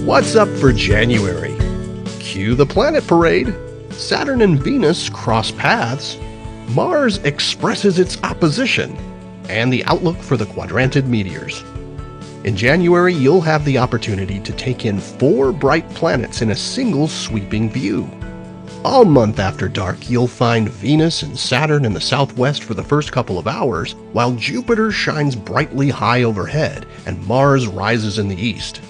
What's up for January? Cue the planet parade. Saturn and Venus cross paths. Mars expresses its opposition. And the outlook for the quadrantid meteors. In January, you'll have the opportunity to take in 4 bright planets in a single sweeping view. All month after dark, you'll find Venus and Saturn in the southwest for the first couple of hours, while Jupiter shines brightly high overhead and Mars rises in the east.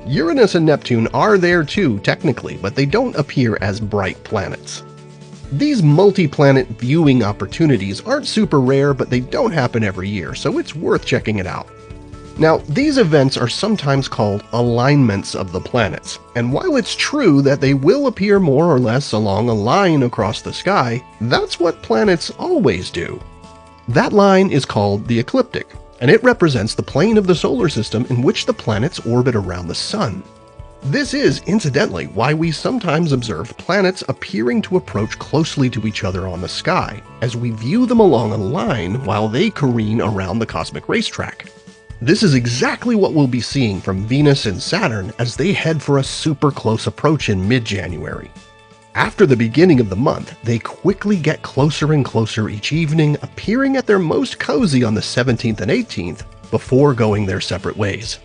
Uranus and Neptune are there too, technically, but they don't appear as bright planets. These multi-planet viewing opportunities aren't super rare, but they don't happen every year, so it's worth checking it out. Now, these events are sometimes called alignments of the planets, and while it's true that they will appear more or less along a line across the sky, that's what planets always do. That line is called the ecliptic, and it represents the plane of the solar system in which the planets orbit around the Sun. This is, incidentally, why we sometimes observe planets appearing to approach closely to each other on the sky, as we view them along a line while they careen around the cosmic racetrack. This is exactly what we'll be seeing from Venus and Saturn as they head for a super close approach in mid-January. After the beginning of the month, they quickly get closer and closer each evening, appearing at their most cozy on the 17th and 18th, before going their separate ways.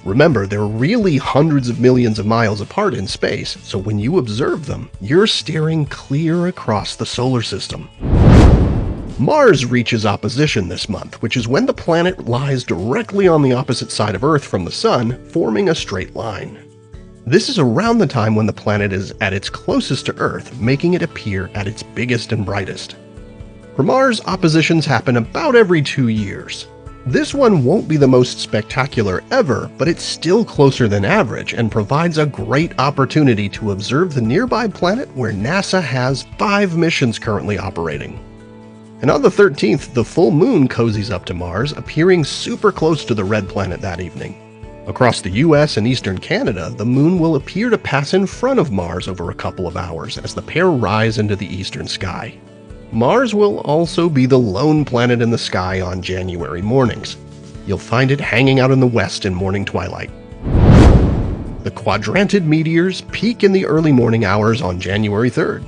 Remember, they're really hundreds of millions of miles apart in space, so when you observe them, you're staring clear across the solar system. Mars reaches opposition this month, which is when the planet lies directly on the opposite side of Earth from the Sun, forming a straight line. This is around the time when the planet is at its closest to Earth, making it appear at its biggest and brightest. For Mars, oppositions happen about every 2 years. This one won't be the most spectacular ever, but it's still closer than average and provides a great opportunity to observe the nearby planet where NASA has 5 missions currently operating. And on the 13th, the full moon cozies up to Mars, appearing super close to the red planet that evening. Across the US and eastern Canada, the moon will appear to pass in front of Mars over a couple of hours as the pair rise into the eastern sky. Mars will also be the lone planet in the sky on January mornings. You'll find it hanging out in the west in morning twilight. The quadrantid meteors peak in the early morning hours on January 3rd.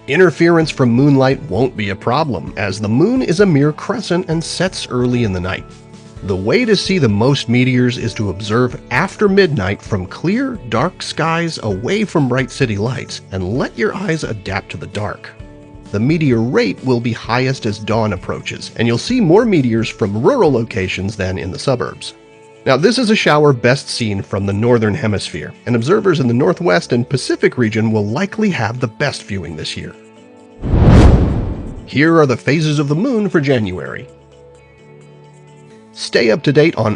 Interference from moonlight won't be a problem, as the moon is a mere crescent and sets early in the night. The way to see the most meteors is to observe after midnight from clear, dark skies away from bright city lights and let your eyes adapt to the dark. The meteor rate will be highest as dawn approaches, and you'll see more meteors from rural locations than in the suburbs. Now, this is a shower best seen from the northern hemisphere, and observers in the Northwest and Pacific region will likely have the best viewing this year. Here are the phases of the moon for January. Stay up to date on